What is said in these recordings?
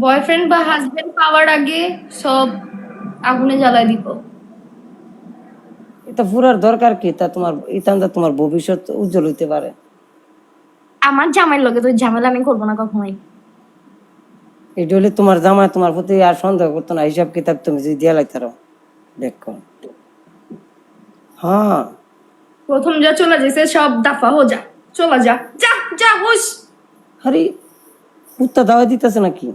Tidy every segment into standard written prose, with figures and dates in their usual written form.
Boyfriend বা husband পাওয়ার আগে সব আগুনে জ্বালায় দিব। এটা পুরার দরকার কি? তা তোমার ইতান্দা তোমার ভবিষ্যৎ উজ্জ্বল হইতে পারে। আমার জামাইয়ের লগে তো ঝামেলা আমি করবো না কখনোই। এটা হলে তোমার জামাই তোমার প্রতি আর সন্দেহ করতো না, হিসাব কিতাব তুমি যদি দিয়া লাইতারো। দেখো হ্যাঁ, প্রথম যা চলে যেছে সব দাফা হো যা, চলা যা, যা যা হুস। আরে কুত্তা দাওয়া দিতেছে নাকি?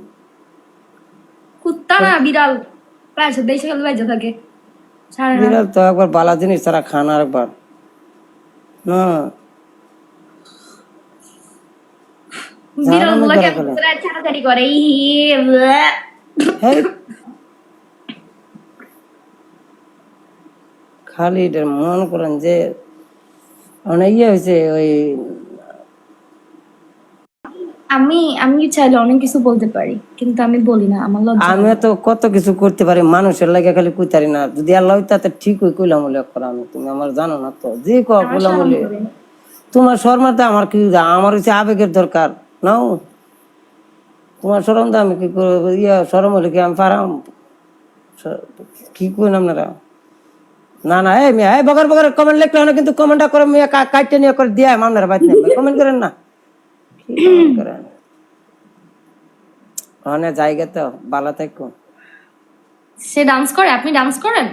কুত্তা না বিড়াল, প্রায় সাথে এসে খেলে বাইজা থাকে সারা রাত। বিড়াল তো একবার বালা জিনিস তারা খান আর একবার না বিড়াল ঝাড়ানো গুলা করা কেমন ফেলে। করে ছাড়াছাড়ি করে ব্লা। হ্যাঁ, খালি এটা মনে করেন যে অনেক ইয়ে হয়েছে ওই। আমি আমি চাইলে অনেক কিছু বলতে পারি, কিন্তু আমি বলি না, আমার লজ্জা আমি লাগে। তো কত কিছু করতে পারি মানুষের লাগে, খালি কইতারি না। যদি আল্লাহ তাতে ঠিক হই কইলাম বলে করা, আমি তুমি আমার জানো না তো যে আমার কইলাম শরম বলে। করে। তোমার শর্মাতে আমার কি, আমার হচ্ছে আবেগের দরকার নাও। তোমার শরম তো আমি কি করবো, ইয়া শরম হলে কি আমি পারাম? কি কইন আপনারা? না না, এই মিয়া, এই বগর বগর কমেন্ট লিখলে না, কিন্তু কমেন্টটা করে মিয়া কাটতে নিয়ে করে দিয়া আপনারা বাইত নেই কমেন্ট করেন না। কি কমেন্ট করেন? ওখানে জায়গা তো বালা থাকো। সে ডান্স করে, আপনি ডান্স করেন?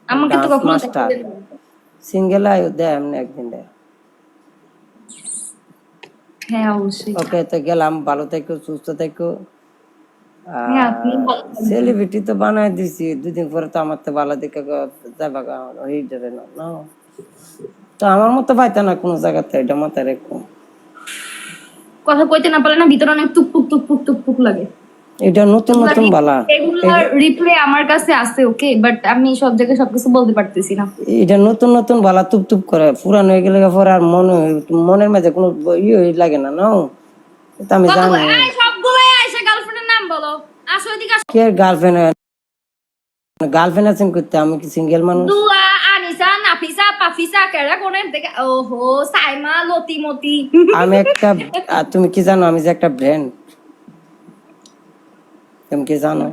আমাকে তো ডান্স কখনো মাস্টার দেখালেন না। সিঙ্গেল আয়ু দেয় এমনি একদিন দেয়। হ্যাঁ অবশ্যই। ওকে, তো গেলাম, ভালো থেকো, সুস্থ থেকো। হ্যাঁ আপনি আর ভালো থাকবেন। সেলিব্রিটি তো বানাই দিছি, দুদিন পরে তো আমার তো ভালো দিকে যাবা হয়ে যাবে না না। তো আমার মতো পাইতা না কোনো জায়গাতে, এটা মাথায় রেখো। কথা কইতে না পারলে না ভিতরে অনেক টুকটুক টুকটুক টুকটুক লাগে। এটা নতুন নতুন বালা। এগুলার রিপ্লে আমার কাছে আছে, ওকে, বাট আমি সব জায়গায় সবকিছু বলতে পারতেছি না। এটা নতুন নতুন বালা তুপ তুপ করে, পুরান হয়ে গেলে পরে আর মনের মাঝে কোনো ইয়ে লাগে না না। এটা আমি কত জানি। এই সবগুলাই আইসা গার্লফ্রেন্ডের নাম বলো, আসো এদিকে আসো। কে গার্লফ্রেন্ড? গার্লফ্রেন্ড আছেন করতে, আমি কি সিঙ্গেল মানুষ? দুয়া, আনিসা, নাফিসা, পাফিসা, কেরা কোনের থেকে, ওহো সাইমা, লতিমতি। আমি একটা, তুমি কি জানো আমি যে একটা ব্র্যান্ড? তুমি কি জানো?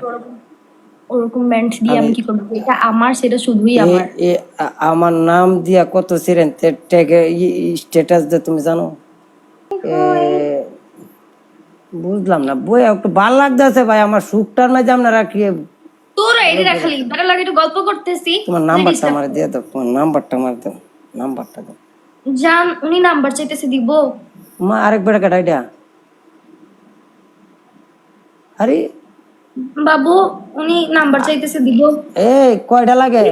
ওরকম ব্যান্ড দিয়ে আমি আমি কি করবো? এটা আমার, সেটা শুধুই এ আমার। এ আমার নাম দিয়া কত সিরেন ট্যাগে স্ট্যাটাস দে, তুমি জানো? এ, বুঝলাম না বই, একটু ভাল লাগতেছে ভাই, আমার সুখটার মাঝে আপনারা কি। তোর এদিকে খালি বেটার লাগে, একটু গল্প করতেছি। তোমার নাম্বারটা আমার দিয়ে দাও, তোমার নাম্বারটা আমার দাও, নাম্বারটা দাও। জান, উনি নাম্বার চাইতেছে, দিব? মা আরেক বেড়া কাটা এটা। আরে বাবু, উনি নাম্বার চাইতেছে, দিব? এই কয়টা লাগে?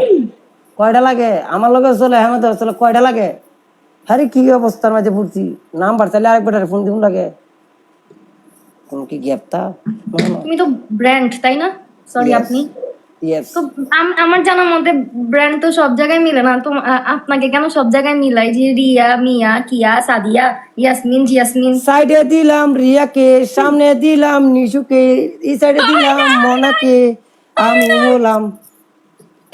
কয়টা লাগে? আমার লগে চলে, হ্যাঁ চলে, কয়টা লাগে? আরে কি অবস্থার মাঝে পড়ছি, নাম্বার চাইলে আরেক বেটার ফোন দিব লাগে? কোন কি গ্যাপটা? তুমি তো ব্র্যান্ড, তাই না? সরি, আপনি ইয়েস। তো আমার জানার মধ্যে ব্র্যান্ড তো সব জায়গায় মিলে না তো। আপনাকে কেন সব জায়গায় মিলাই, যে রিয়া, মিয়া, কিয়া, সাদিয়া, ইয়াসমিন, জিয়াসমিন। সাইডে দিলাম রিয়াকে, সামনে দিলাম নিশুকে, এই সাইডে দিলাম মনাকে, আমি হলাম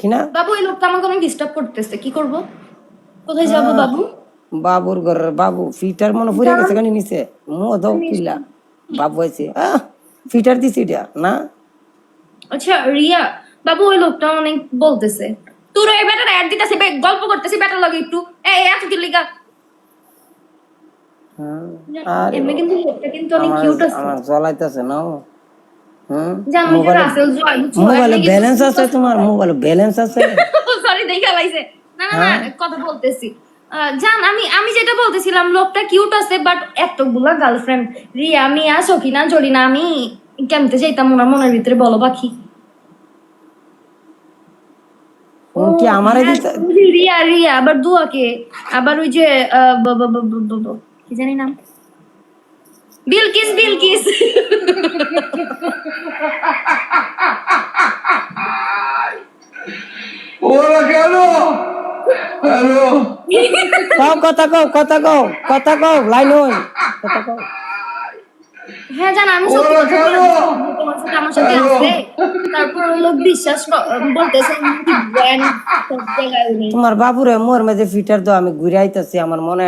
কিনা। বাবু, এই লোকটা আমাকে অনেক ডিস্টার্ব করতেছে, কি করব? কোথায় যাবো বাবু? বাবুর ঘরের বাবু ফিটার মনে পড়ে গেছে গানি নিচে দাও কিলা। বাবু আছে ফিটার দিছি এটা না। আচ্ছা রিয়া, বাবু ওই লোকটা অনেক বলতেছে, তোর এই বেটার অ্যাড দিতেছে, গল্প করতেছি বেটার লাগে একটু, এই এত কি লিগা। আর এমনি কিন্তু লোকটা কিন্তু অনেক আমার কিউট আছে। আমার জ্বলাইতেছে না। জানো যে মোবাইলে রাসেল জয়, বুঝছো, মোবাইলে এমনি কিন্তু ব্যালেন্স আছে? তোমার মোবাইলে ব্যালেন্স আছে? সরি দেখা লাইছে। না না না, কথা বলতেছি। জান, আমি আমি যেটা বলতেছিলাম, লোকটা কিউট আছে, বাট এতগুলা গার্লফ্রেন্ড, রিয়া, মিয়া, সকিনা, জরিনা, আমি কেমতে চাইতাম ওনার মনের ভিতরে, বলো পাখি। কি আমারে হ্যাঁ, দিতে? রিয়া রিয়া, আবার দুয়াকে, আবার ওই যে কি জানি নাম, বিলকিস, বিলকিস। ওরা কেন? হ্যালো, কও কথা কও, কথা কও, কথা কও, লাইন হই কথা কও। হ্যাঁ জান, আমি সত্যি ওরা কথা কেন? বললাম, তোমার সাথে আমার সাথে আছে। তারপর ওই লোক বিশ্বাস বলতেছে ব্র্যান্ড সব জায়গায় উনি। তোমার বাবুরে মোর মাঝে ফিটার দাও, আমি ঘুরে আইতাছি, আমার মনে